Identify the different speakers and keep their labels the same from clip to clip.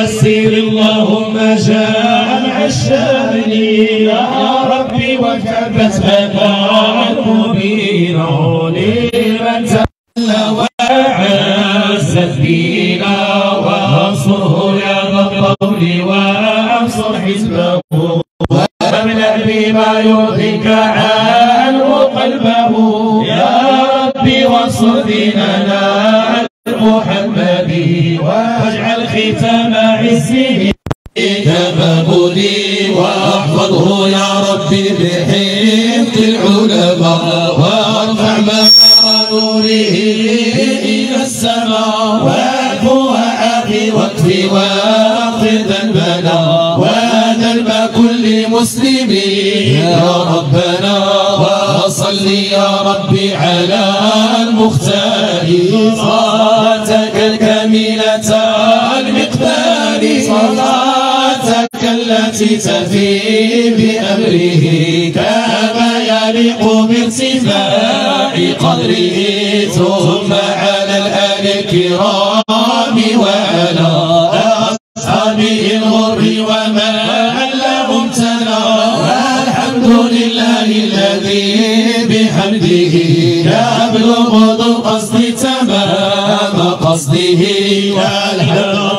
Speaker 1: يسر اللهم جامع الشمل يا ربي وكبت بلاء مبينا لمن تولى وعز فينا وانصره يا ذا الطول وانصر حزبه واملأ بما يرضيك عنه قلبه يا ربي وانصر ديننا محمد واجعل ختام عزه تمامني واحفظه يا ربي بحفظ العلماء وارفع مقر نوره الى السماء واعفو وعافي واكفي واغفر ذنبنا وذنب كل مسلم يا ربنا وصل يا ربي على المختار صلاتك الكاملة المقدار صلاتك التي تفي بأمره كما يليق بارتفاع قدره ثم على الآل الكرام وعلى أصحابه الغر ومن لهم تلا والحمد لله الذي بحمده يبلغ ذو القصد تمام قصده والحمد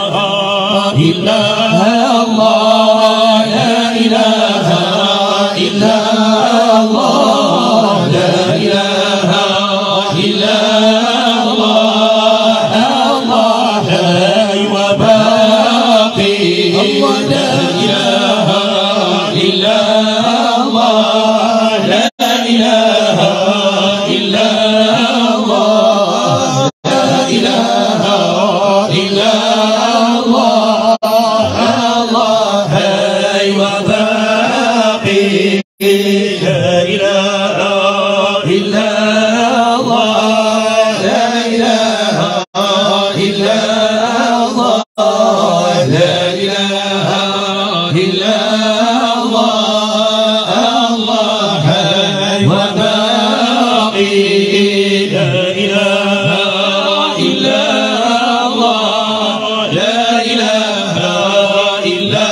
Speaker 1: لله الله لا إله إلا الله لا إله إلا الله الله حي وباقي لا إله إلا الله لا إله إلا الله لا إله إلا الله الله حي وباقي لا إله إلا الله لا إله إلا الله لا إله إلا الله الله حي وباقي لا إله إلا الله لا إله إلا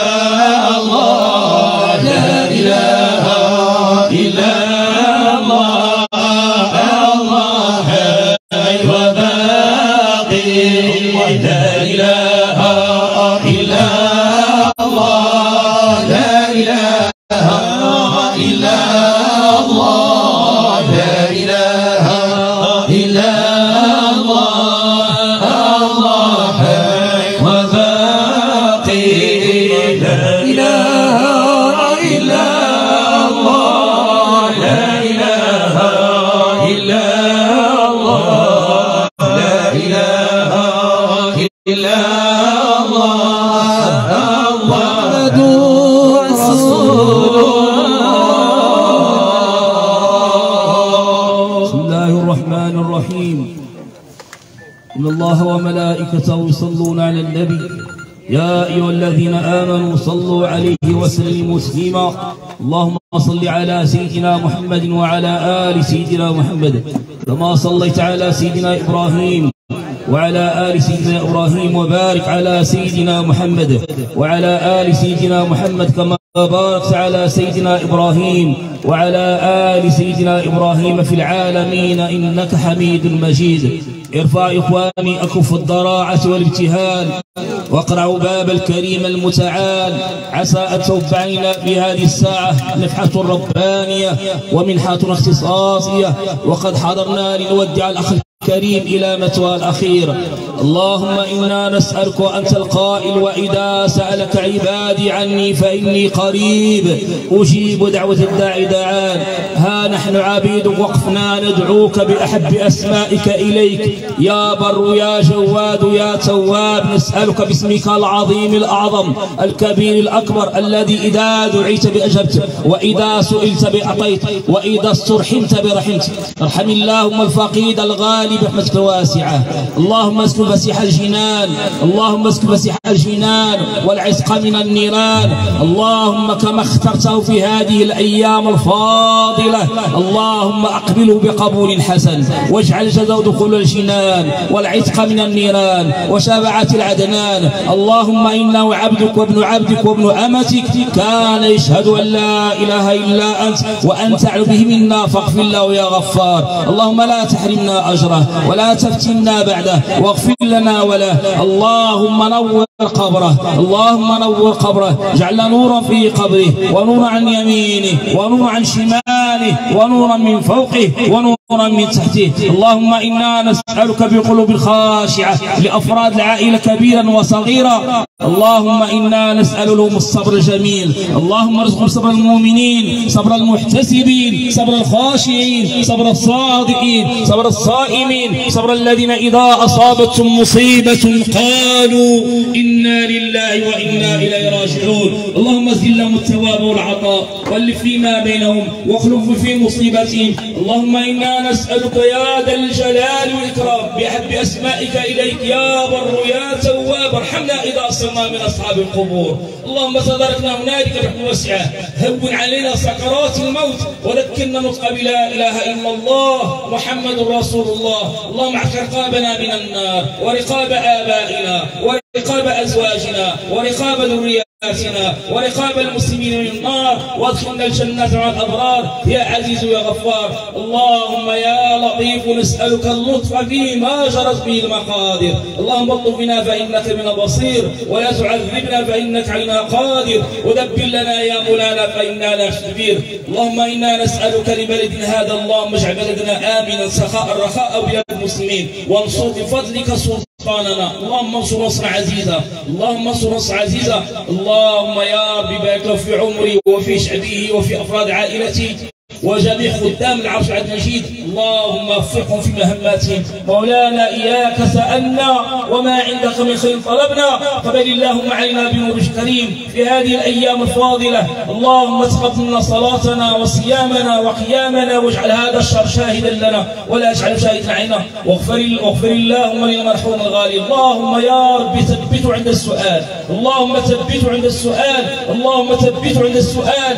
Speaker 1: الله لا إله إلا الله الله حي وباقي لا إله إلا الله لا إله إلا الله لا إله إلا الله الله حي وباقي لا إله إلا الله لا إله إلا الله لا إله إلا الله محمد رسول الله.
Speaker 2: بسم الله الرحمن الرحيم. إن الله وملائكته يصلون على النبي يا أيها الذين آمنوا صلوا عليه وسلموا تسليما. اللهم صل على سيدنا محمد وعلى آل سيدنا محمد كما صليت على سيدنا إبراهيم وعلى آل سيدنا إبراهيم وبارك على سيدنا محمد وعلى آل سيدنا محمد كما باركت على سيدنا إبراهيم وعلى آل سيدنا إبراهيم في العالمين إنك حميد مجيد. ارفع إخواني أكف الضراعة والابتهال واقرعوا باب الكريم المتعال. عسى أن تنفعنا في هذه الساعة نفحة ربانية ومنحة اختصاصية وقد حضرنا لنودع الأخ الكريم إلى مثوى الأخير. اللهم إنا نسألك وأنت القائل وإذا سألك عبادي عني فإني قريب أجيب دعوة الداعي دعان. ها نحن عبيدك وقفنا ندعوك بأحب أسمائك إليك يا بر يا جواد يا تواب. نسألك باسمك العظيم الأعظم الكبير الأكبر الذي إذا دعيت بأجبت وإذا سئلت بأعطيت وإذا استرحمت برحمت. ارحم اللهم الفقيد الغالي برحمتك الواسعة. اللهم اسكن فسيح الجنان، اللهم اسكب فسيح الجنان والعتق من النيران. اللهم كما اخترته في هذه الأيام الفاضلة، اللهم أقبله بقبول حسن، واجعل جزاء دخول الجنان والعتق من النيران وشفاعة العدنان. اللهم إنه عبدك وابن عبدك وابن أمتك، كان يشهد أن لا إله إلا أنت وأن تعلو به منا، فاغفر له يا غفار. اللهم لا تحرمنا أجره ولا تفتنا بعده، واغفر لنا وله. اللهم نور قبره، اللهم نور قبره، اجعل نورا في قبره، ونورا عن يمينه، ونورا عن شماله، ونورا من فوقه، ونورا من تحته. اللهم إنا نسألك بقلوب خاشعة لأفراد العائلة كبيرا وصغيرا، اللهم إنا نسأل لهم الصبر الجميل. اللهم ارزقهم صبر المؤمنين، صبر المحتسبين، صبر الخاشعين، صبر الصادقين، صبر الصائمين، صبر الذين إذا أصابتهم مصيبة قالوا إنا لله وإنا إليه راجعون. اللهم زد لهم الثواب والعطاء، والف فيما بينهم، واخلف في مصيبتهم. اللهم إنا نسألك يا ذا الجلال والإكرام بأحب أسمائك إليك يا بر يا تواب، ارحمنا إذا صرنا من أصحاب القبور. اللهم تداركنا هنالك رحمة واسعة، هون علينا سكرات الموت، وذكرنا نطق بلا إله إلا الله محمد رسول الله. اللهم اعتق رقابنا من النار، ورقاب آبائنا، ورقاب أزواجنا، ورقاب ذرياتنا، ورقاب المسلمين من النار، وادخلنا الجنة مع الأبرار يا عزيز يا غفار. اللهم يا لطيف نسألك اللطف فيما جرت به المقادير. اللهم اطلب بنا فإنك بنا بصير، ولا تعذبنا فإنك علينا قادر، ودبر لنا يا مولانا فإنا لا نستكبر. اللهم إنا نسألك لبلد هذا، اللهم اجعل بلدنا آمنا سخاء رخاء بلاد المسلمين، وانصر بفضلك سلطاننا. اللهم انصر نصر عزيزة، اللهم انصر نصر عزيزة. اللهم يا رب بارك له في عمري وفي شعبه وفي أفراد عائلتي وجميع خدام العرش العزيز المجيد. اللهم وفقهم في مهماتهم. مولانا إياك سألنا وما عندك من خير طلبنا، فبل اللهم علينا بنورك الكريم في هذه الأيام الفاضلة. اللهم تقبل منا صلاتنا وصيامنا وقيامنا، واجعل هذا الشهر شاهدا لنا ولا اجعل شاهدا علينا، واغفر اللهم للمرحوم الغالي. اللهم يا رب ثبته عند السؤال، اللهم ثبته عند السؤال، اللهم ثبته عند السؤال.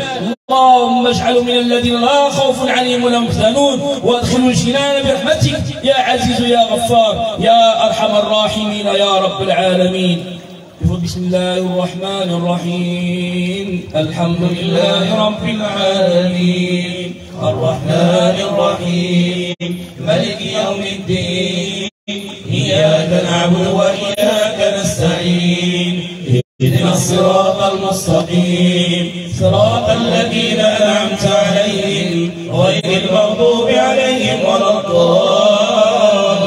Speaker 2: اللهم اجعله من الذين لا خوف عليهم ولا هم يحزنون، وادخلوا الجنان برحمتك يا عزيز يا غفار يا ارحم الراحمين يا رب العالمين. بسم الله الرحمن الرحيم. الحمد لله رب العالمين، الرحمن الرحيم، مالك يوم الدين، إياك نعبد وإياك نستعين، اهدنا الصراط المستقيم، صراط الذين أنعمت عليهم غير المغضوب عليهم ولا الضالين،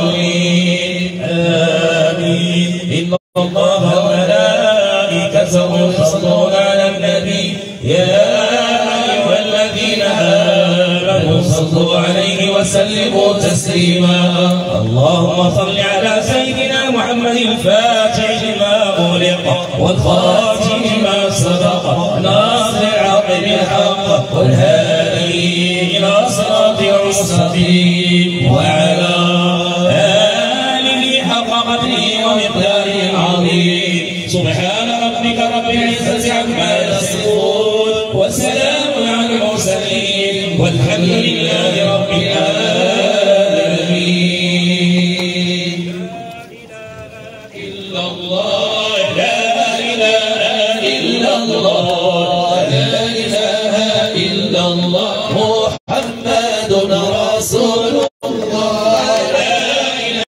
Speaker 2: آمين. إن الله وملائكته يصلون على النبي، يا أيها الذين آمنوا صلوا عليه وسلموا تسليما. اللهم صل على سيدنا محمد الفاتح لما أغلق والخاتم لما سبق، ناصر الحق بالحق، والهادي إلى صراط المستقيم، وعلى آله حق قدره ومقداره العظيم. سبحان ربك رب العزة عما يصفون، وسلام على المرسلين، والحمد لله رب العالمين. إلا الله، لا إله إلا الله، لا إله إلا الله، محمد رسول الله، لا إله